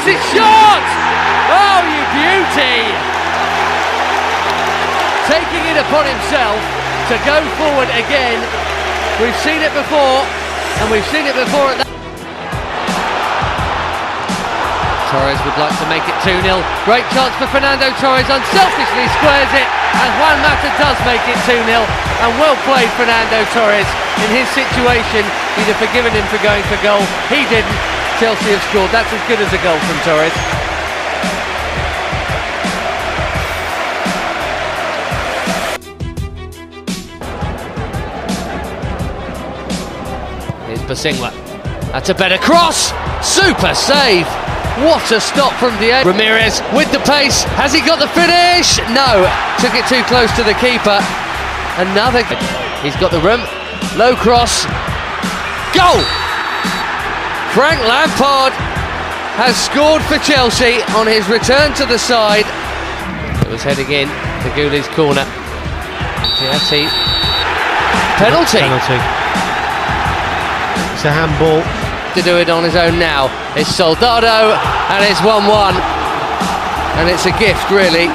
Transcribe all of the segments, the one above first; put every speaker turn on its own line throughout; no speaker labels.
his shot! Oh, you beauty! Taking it upon himself to go forward again. We've seen it before, and we've seen it before at that. Torres would like to make it 2-0. Great chance for Fernando Torres, unselfishly squares it, and Juan Mata does make it 2-0. And well played Fernando Torres. In his situation, he'd have forgiven him for going for goal. He didn't. Chelsea have scored. That's as good as a goal from Torres. Here's Basingwa. That's a better cross. Super save. What a stop from Didier. Ramirez with the pace. Has he got the finish? No. Took it too close to the keeper. Another. He's got the room. Low cross. Goal! Frank Lampard has scored for Chelsea on his return to the side. It was heading in to Gouli's corner. Penalty.
It's a handball.
To do it on his own now. It's Soldado, and it's 1-1. And it's a gift, really.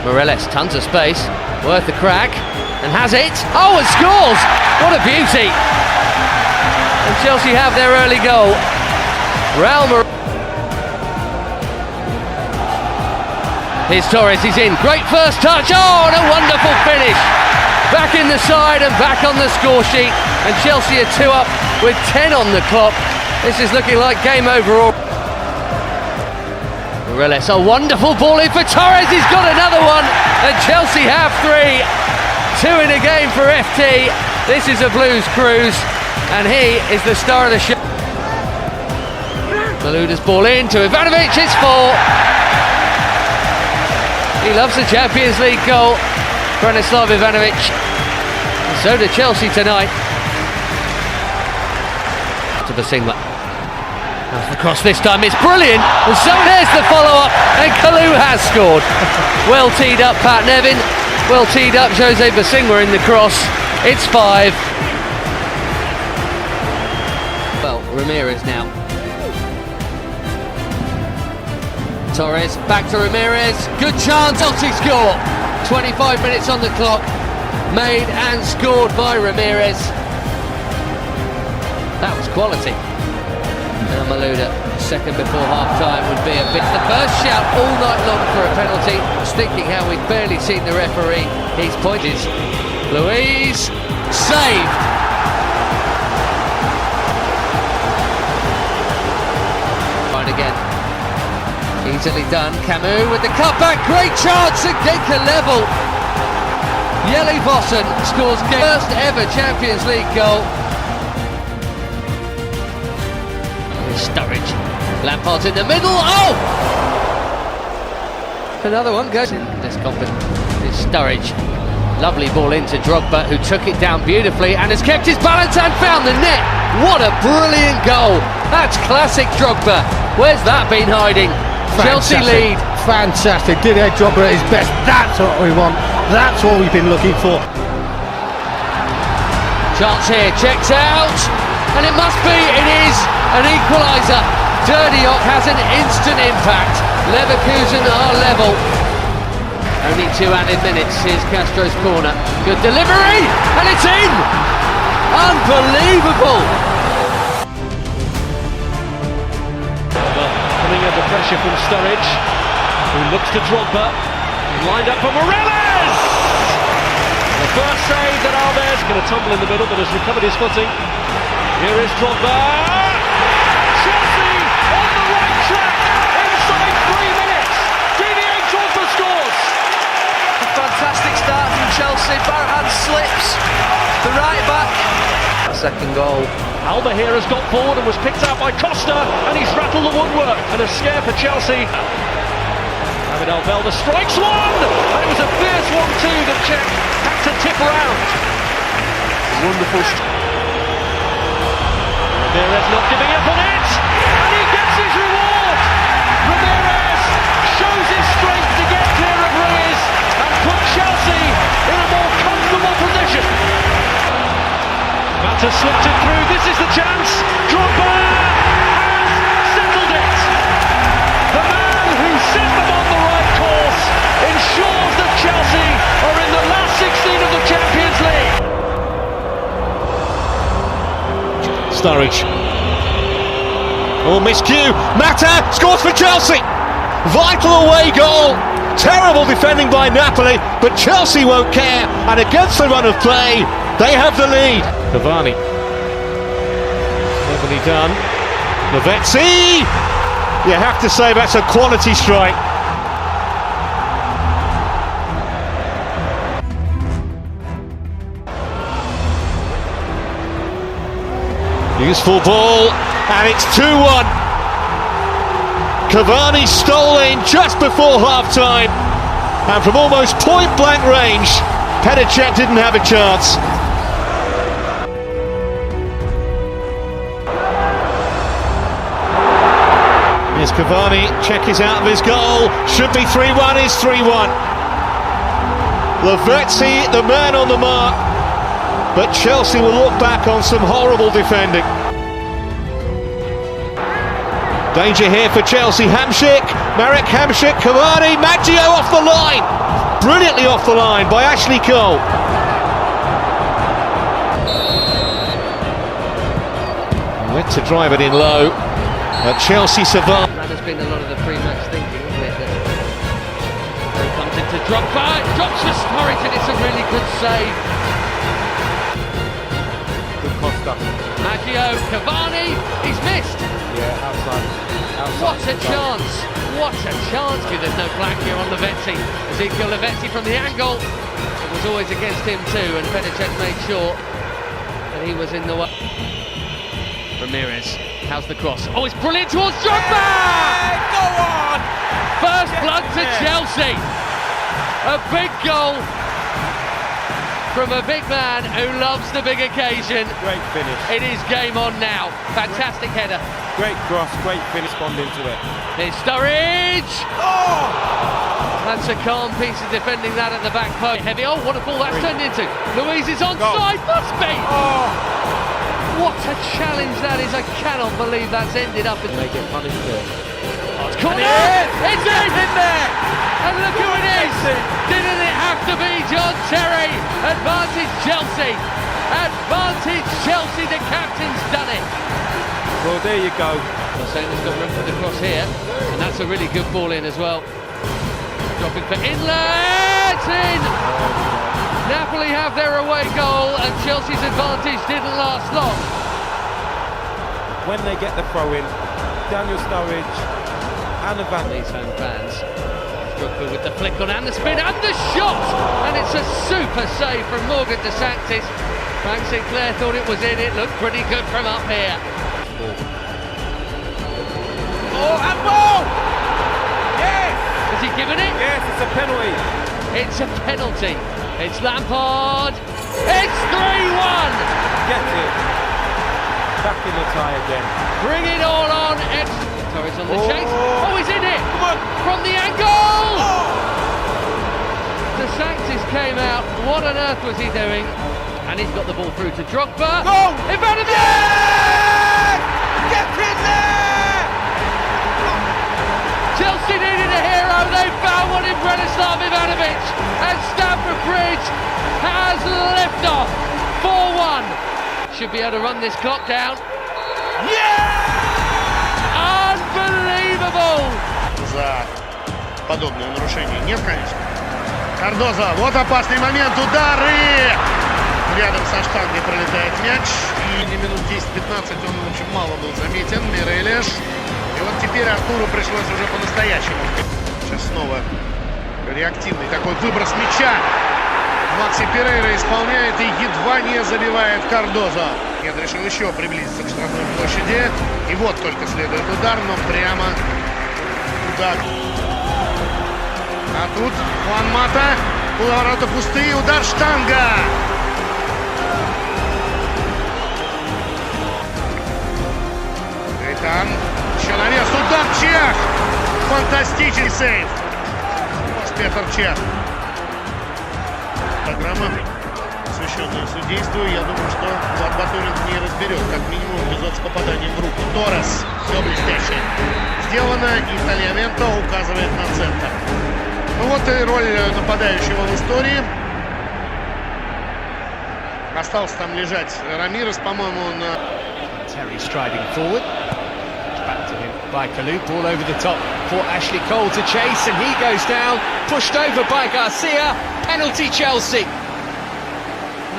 Morelos, tons of space, worth the crack, and has it. Oh, and scores! What a beauty! And Chelsea have their early goal. Here's Torres, he's in. Great first touch. Oh, and a wonderful finish. Back in the side and back on the score sheet. And Chelsea are 2 up with 10 on the clock. This is looking like game over. Morelos, a wonderful ball in for Torres. He's got another one. And Chelsea have 3. 2 in a game for FT. This is a Blues cruise. And he is the star of the show. Malouda's ball in to Ivanovic. It's 4. He loves the Champions League goal, Branislav Ivanovic. And so do Chelsea tonight. To Basingwa. That's the cross this time, it's brilliant. And so there's the follow-up, and Kalou has scored. Well teed up Pat Nevin, well teed up Jose Basingwa in the cross. It's 5. Well, Ramirez now. Torres, back to Ramirez, good chance, Chelsea score! 25 minutes on the clock, made and scored by Ramirez. That was quality. Now Malouda, second before half-time would be a bit... The first shout all night long for a penalty. I was thinking how we'd barely seen the referee. He's pointed. Luiz, saved! Right again. Easily done, Camus with the cutback, great chance, and Genka level. Yeli Vossen scores first ever Champions League goal. Sturridge, Lampard's in the middle, oh! Another one goes in this confidence. It's Sturridge, lovely ball into Drogba, who took it down beautifully and has kept his balance and found the net. What a brilliant goal, that's classic Drogba. Where's that been hiding? Chelsea lead.
Fantastic. Didier Drogba at his best. That's what we want. That's what we've been looking for.
Chance here, checks out, and it must be, it is an equalizer. Didier has an instant impact. Leverkusen are level. Only 2 added minutes. Here's Castro's corner. Good delivery, and it's in. Unbelievable.
Under pressure from Sturridge, who looks to Drogba, lined up for Morelos! The first save that Alves going to tumble in the middle, but has recovered his footing. Here is Drogba! Chelsea on the right track inside 3 minutes. Didier Drogba scores!
A fantastic start from Chelsea. Barhan slips. The right back.
Second goal.
Alba here has got forward and was picked out by Costa, and he's rattled the woodwork, and a scare for Chelsea. David Alvelda strikes one, and it was a fierce 1-2 that Czech had to tip around. Wonderful. Ramirez not giving up on it, and he gets his reward. Ramirez shows his strength to get clear of Ruiz and put Chelsea in a more comfortable position. Sturridge. Oh, miscue. Mata scores for Chelsea. Vital away goal. Terrible defending by Napoli, but Chelsea won't care. And against the run of play, they have the lead. Cavani. Cleverly done. Lavezzi. You have to say that's a quality strike. Useful ball, and it's 2-1. Cavani stole in just before half-time, and from almost point-blank range, Petr didn't have a chance. Here's Cavani, check is out of his goal, should be 3-1, is 3-1. Lavezzi, the man on the mark, but Chelsea will look back on some horrible defending. Danger here for Chelsea. Hamšík, Marek Hamšík, Cavani, Maggio off the line. Brilliantly off the line by Ashley Cole. Went to drive it in low, but Chelsea survived.
That has been a lot of the pre-match thinking, isn't it? That he comes into Drogba, drops for Sturridge, and it's a really good save.
Good Costa.
Maggio, Cavani, he's missed.
Yeah, outside.
What a chance! What a chance! There's no black here on Lavezzi. Ezekiel Lavezzi from the angle. It was always against him too, and Petr made sure that he was in the way. Ramirez, how's the cross? Oh, it's brilliant towards Drogba!
Hey, go on!
First blood to Chelsea. A big goal from a big man who loves the big occasion.
Great finish.
It is game on now. Fantastic header.
Great cross, great finish, responding to it.
Here's Sturridge!
Oh!
That's a calm piece of defending that at the back post. Heavy, oh, what a ball that's turned into. Louise is onside, must be!
Oh!
What a challenge that is, I cannot believe that's ended up in...
They get punished there.
Oh, it's corner! It's in there! And look who it is! Didn't it have to be John Terry? Advantage Chelsea! Advantage Chelsea, the captain's done it!
Well, there you go.
Barcelona's got room for the cross here, and that's a really good ball in as well. Dropping for inlet! It's in! Napoli have their away goal, and Chelsea's advantage didn't last long.
When they get the throw in, Daniel Sturridge and the
These home fans. Drogba with the flick on and the spin and the shot! And it's a super save from Morgan de Sanctis. Frank Sinclair thought it was in, it looked pretty good from up here.
Oh, and ball! Yes!
Has he given it?
yes, it's a penalty.
It's a penalty. It's Lampard. It's 3-1!
Get it. Back in the tie again.
Bring it all on. Torres on the chase. Oh, he's in it!
Come on.
From the angle! De Sanctis came out. What on earth was he doing? And he's got the ball through to Drogba.
Go!
Ivanovic!
Yes! Get in there!
Chelsea needed a hero. They found one in Branislav Ivanovic. And Stamford Bridge has liftoff. 4-1. Should be able to run this clock down.
Yeah!
Unbelievable!
За подобное нарушение нет, конечно. Кардоза, вот опасный момент, удар и рядом со штангой пролетает мяч. И не минут 10-15 он, в общем, мало был заметен, Мирелеш. И вот теперь Артуру пришлось уже по-настоящему. Сейчас снова реактивный такой выброс мяча. Макси Перейра исполняет и едва не забивает Кардоза. Нет, решил еще приблизиться к штрафной площади. И вот только следует удар, но прямо туда. А тут Хуан Мата, ворота пустые, удар штанга. Гайтан, еще навес, удар Чех. Фантастический сейв. Петр Чех. Программа, посвященная судейству. Я думаю, что Влад Батурин не разберет, как минимум эпизод с попаданием в руку. Торрес, все блестяще сделано, и Тальяменто указывает на центр. Ну вот и роль нападающего в истории. Остался там лежать Рамирес, по-моему, на...
Terry striding forward. Back to him by Kalou, ball over the top for Ashley Cole to chase, and he goes down, pushed over by Garcia. Penalty Chelsea.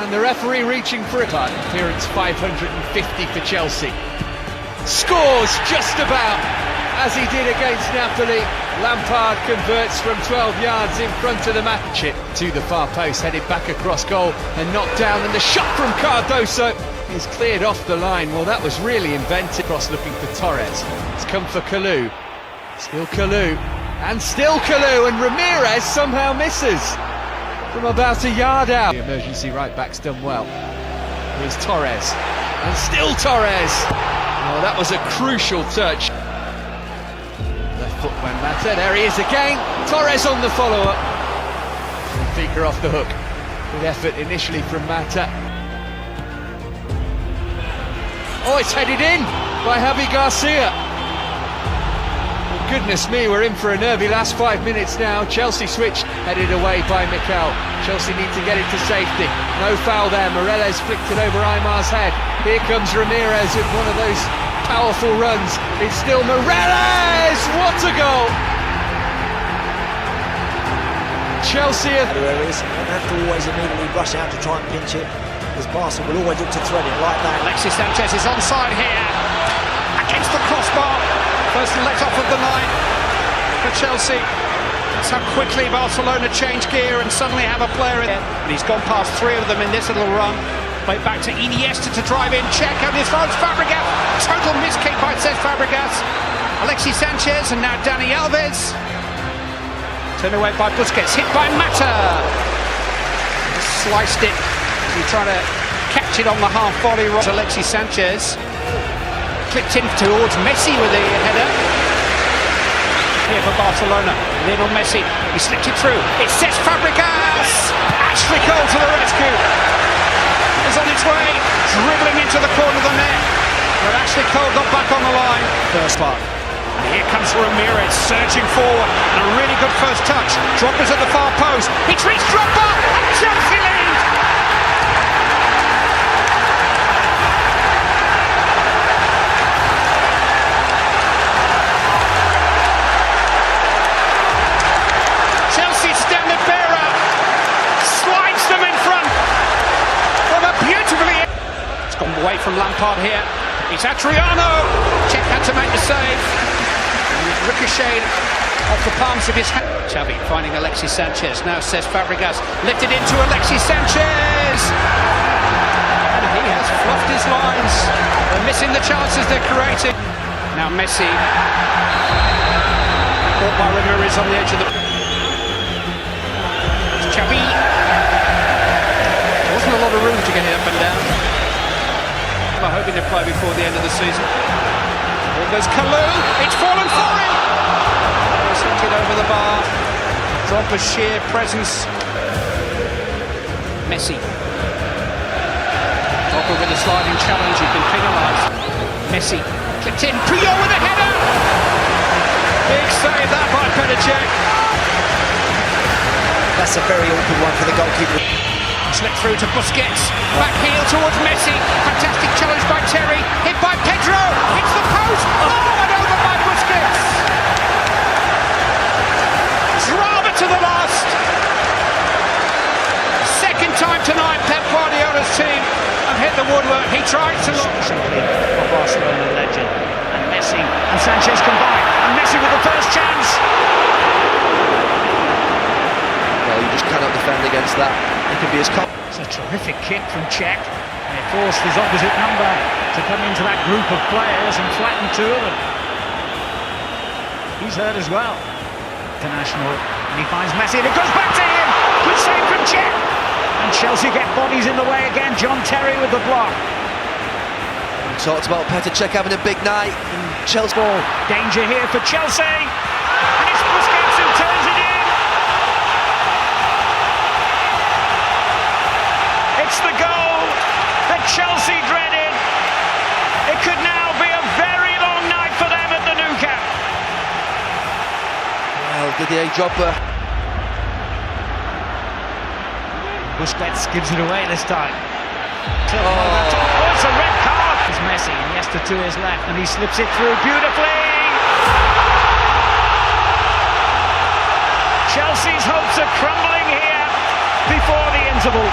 And the referee reaching for it. Appearance 550 for Chelsea. Scores just about, as he did against Napoli. Lampard converts from 12 yards in front of the match. Chip to the far post, headed back across goal and knocked down, and the shot from Cardoso is cleared off the line. Well, that was really inventive. Cross looking for Torres. It's come for Kalou. Still Kalou. And still Kalou, and Ramirez somehow misses from about a yard out. The emergency right back's done well. Here's Torres. And still Torres. Oh, that was a crucial touch. Left foot when Mata. There he is again. Torres on the follow-up. Benfica off the hook. Good effort initially from Mata. Oh, it's headed in by Javi Garcia. Well, goodness me, we're in for a nervy last 5 minutes now. Chelsea switch, headed away by Mikel. Chelsea need to get it to safety. No foul there. Moreles flicked it over Aymar's head. Here comes Ramirez with one of those powerful runs. It's still Moreles! What a goal! Chelsea have...
areas, and have to always immediately rush out to try and pinch it, as Barca will always look to thread it like that.
Alexis Sanchez is onside here, against the crossbar. First let off of the line for Chelsea. That's how quickly Barcelona change gear and suddenly have a player in. And he's gone past three of them in this little run. Played back to Iniesta to drive in, check out his throws, Fabregas. Total miskick by Cesc Fabregas. Alexis Sanchez and now Dani Alves. Turned away by Busquets, hit by Mata. Sliced it. He tried to catch it on the half volley. Alexis Sanchez clipped in towards Messi with the header. Here for Barcelona, Lionel Messi. He slipped it through. It's Cesc Fabregas. Ashley Cole to the rescue. Is on its way, dribbling into the corner of the net. But Ashley Cole got back on the line. First part. And here comes Ramirez surging forward, and a really good first touch. Drogba's at the far post. He treats Drogba, and Chelsea lead. Chelsea standard bearer slides them in front. What a beautifully. It's gone away from Lampard here. It's Adriano. Czech had to make the save. Ricocheted off the palms of his hand. Xavi finding Alexis Sanchez. Now says Fabregas. Lifted into Alexis Sanchez. And he has fluffed his lines. They're missing the chances they're creating. Now Messi. Caught by Ramirez on the edge of the... Xavi. There wasn't a lot of room to get it up and down. I'm hoping to play before the end of the season. There's Kalou, it's fallen for him! He's hit it over the bar. Drogba's sheer presence. Messi. Drogba with a sliding challenge, he can penalise. Messi, clipped in, Puyol with a header! Big save that by Petr Cech.
That's a very awkward one for the goalkeeper.
Slipped through to Busquets, back heel towards Messi, fantastic challenge by Terry, hit by Pedro, hits the post, and over by Busquets. Drama to the last. Second time tonight Pep Guardiola's team have hit the woodwork. He tried to look.
Simply for Barcelona legend, and Messi and Sanchez combine, and Messi with the first chance.
Well, you just cannot defend against that. It can be as
It's a terrific kick from Cech, and it forced his opposite number to come into that group of players and flatten two of them. He's hurt as well. International, and he finds Messi, and it goes back to him. Good save from Cech, and Chelsea get bodies in the way again. John Terry with the block.
We talked about Petr Cech having a big night. And Chelsea
ball, danger here for Chelsea, and it's Busquets who turns it in. It's the goal that Chelsea dreaded. It could now be a very long night for them at the Nou Camp.
Well, Didier Drogba.
Busquets gives it away this time. Oh, it's a red card. It's Messi. Iniesta to his left, and he slips it through beautifully. Chelsea's hopes are crumbling here before the interval.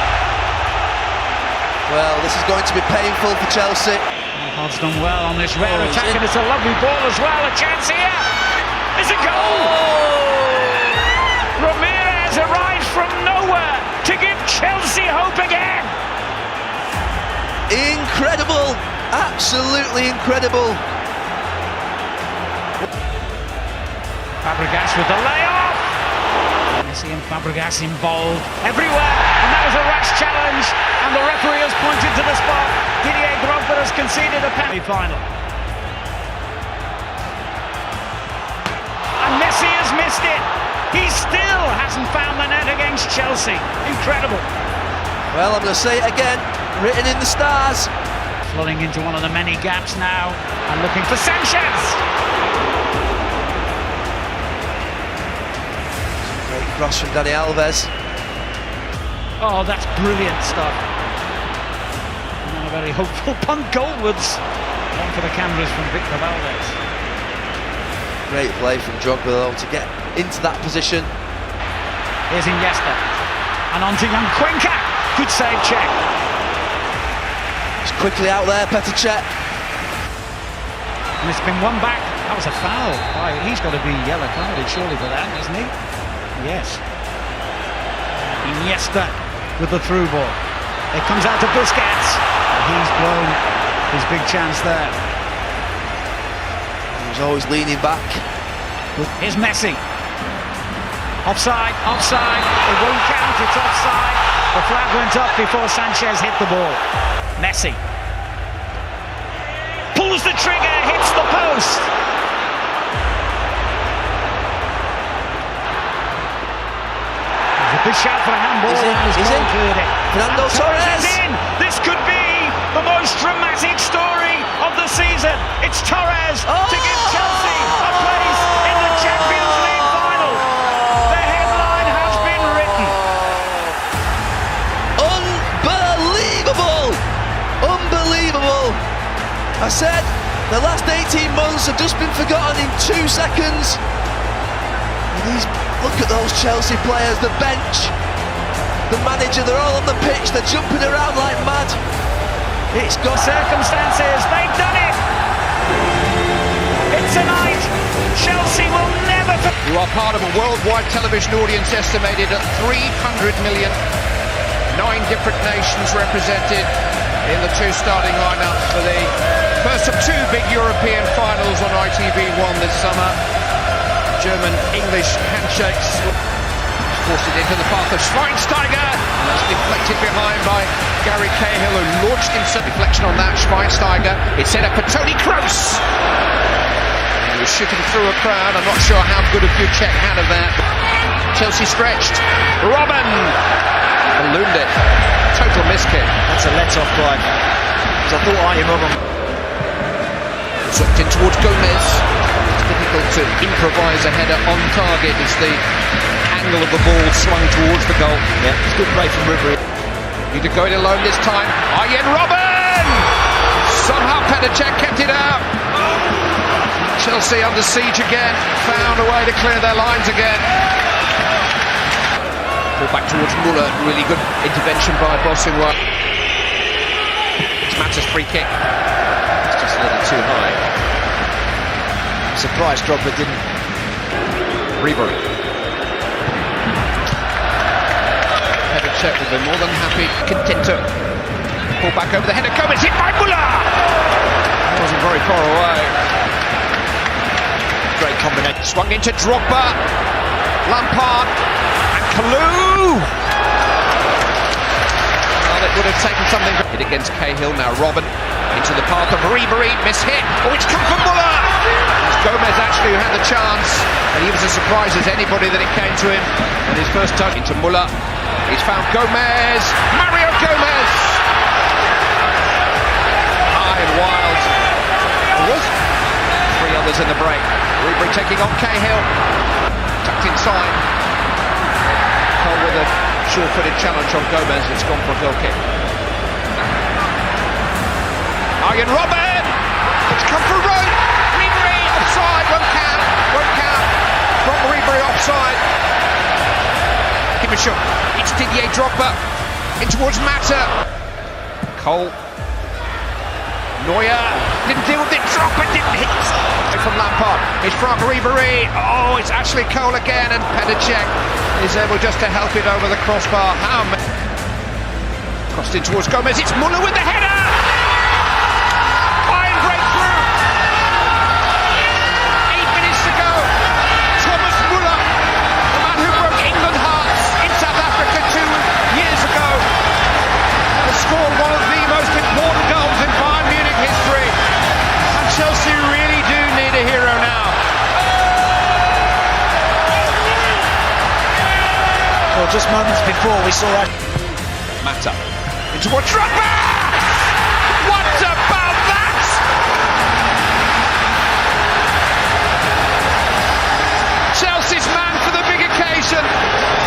Well, this is going to be painful for Chelsea.
Lampard's done well on this rare attack, and it's a lovely ball as well. A chance here. It's a goal! Ramirez arrives from nowhere to give Chelsea hope again.
Incredible! Absolutely incredible!
Fabregas with the layoff. Messi and Fabregas involved everywhere, and that was a rash challenge, and the referee has pointed to the spot. Didier Drogba has conceded a penalty final. And Messi has missed it. He still hasn't found the net against Chelsea. Incredible.
Well, I'm going to say it again, written in the stars.
Flooding into one of the many gaps now, and looking for Sanchez.
Great cross from Dani Alves.
Oh, that's brilliant stuff. And a very hopeful punt goalwards. One for the cameras from Victor Valdez.
Great play from Drogba though to get into that position.
Here's Iniesta. And on to young Cuenca. Good save, check.
It's quickly out there, Petr Cech.
And it's been won back. That was a foul. He's got to be yellow carded surely for that, isn't he? Yes. Iniesta with the through ball. It comes out to Busquets. He's blown his big chance there.
He was always leaning back.
Here's Messi. Offside, offside. It won't count, it's offside. The flag went up before Sanchez hit the ball. Messi pulls the trigger, hits the post. There's a big shout for a handball.
Is it? Fernando Torres!
This could be the most dramatic story of the season. It's Torres to give Chelsea a place in the Champions League final. The headline has been written.
Unbelievable! Unbelievable! I said the last 18 months have just been forgotten in 2 seconds. Look at those Chelsea players, the bench, the manager, they're all on the pitch, they're jumping around like mad. It's got
circumstances, they've done it! It's tonight, Chelsea will never...
You are part of a worldwide television audience estimated at 300 million. 9 different nations represented in the 2 starting lineups for the first of 2 big European finals on ITV1 this summer. German-English handshakes. Forced it into the path of Schweinsteiger. And that's deflected behind by Gary Cahill, who launched himself. Deflection on that, Schweinsteiger. It's set up for Toni Kroos. He was shooting through a crowd. I'm not sure how good a view Cech had of that. Chelsea stretched. Robben ballooned it. Total miss kick.
That's a let-off try. Because I thought I him over.
Swept in towards Gomez. Difficult to improvise a header on target as the angle of the ball swung towards the goal.
Yeah, it's good play from Ribery.
Need to go it alone this time. Arjen Robben! Somehow Petr Cech kept it out. Chelsea under siege again. Found a way to clear their lines again. Ball back towards Muller. Really good intervention by Bosingwa. It's Mata's free kick. It's just a little too high.
Surprised Drogba didn't.
Ribery. Petr Cech will be more than happy. Content to pull back over the header. Gomez hit by Muller! That wasn't very far away.
Great combination.
Swung into Drogba. Lampard. And Kalou! Well, it would have taken something. Hit against Cahill. Now Robben into the path of Ribery. Miss hit. Oh, it's come from Muller! Gomez actually who had the chance, and he was as surprised as anybody that it came to him. And his first touch into Muller. He's found Gomez. Mario Gomez! High and wild. There was 3 others in the break. Ribery taking on Cahill. Tucked inside. Cole with a sure-footed challenge on Gomez. It's gone for a goal kick. Arjen Robben! It's come for Roy! Ribery offside, won't count. From Ribery offside. Give a shot. It's Didier Drogba in towards Mata. Cole. Neuer didn't deal with it. Drogba didn't hit. From Lampard. It's Franck Ribery. Oh, it's Ashley Cole again, and Pedicek is able just to help it over the crossbar. Crossed in towards Gomez. It's Muller with the header. Bayern breakthrough. 8 minutes to go. Thomas Muller, the man who broke England hearts in South Africa 2 years ago, has scored one of the most important goals in Bayern Munich history. And Chelsea really do need a hero now.
Well, just moments before we saw that.
Mata into what? Drogba! What about that? Chelsea's man for the big occasion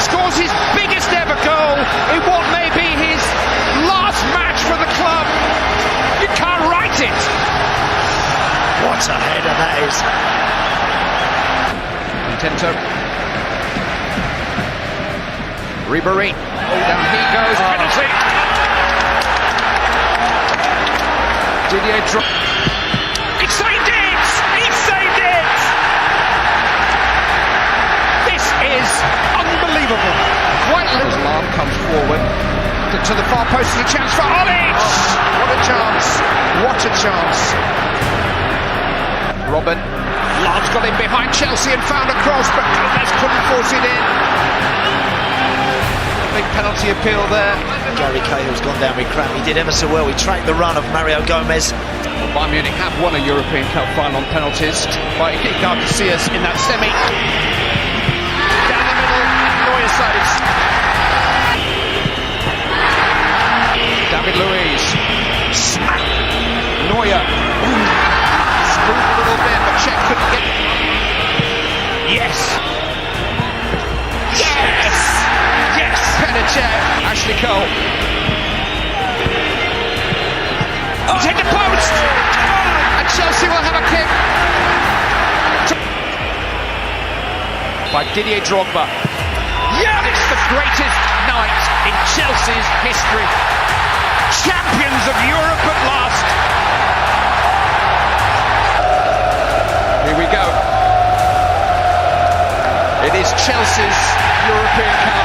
scores his biggest ever goal in what may be his last match for the club. You can't write it.
What a header that is.
Tento. Ribery. Down he goes. Penalty. Didier Drogba. He saved it! He saved it! This is unbelievable. Quite loose. Alarm comes forward. To the far post is a chance for Olic! What a chance. What a chance. Robben. Lance got in behind Chelsea and found a cross, but Gomez couldn't force it in. Big penalty appeal there.
Gary Cahill's gone down with cramp. He did ever so well. He tracked the run of Mario Gomez.
Well, Bayern Munich have won a European Cup final on penalties. By Icar Casillas in that semi. Down the middle, Neuer saves. David Luiz. Smack. Neuer. Screwed a little bit, but Czech couldn't get it. Yes! Yes! Yes! Pedicek. Ashley Cole. Oh, hit the post! And Chelsea will have a kick. By Didier Drogba. Yeah! It's the greatest night in Chelsea's history. Champions of Europe at last. Here we go. It is Chelsea's European Cup.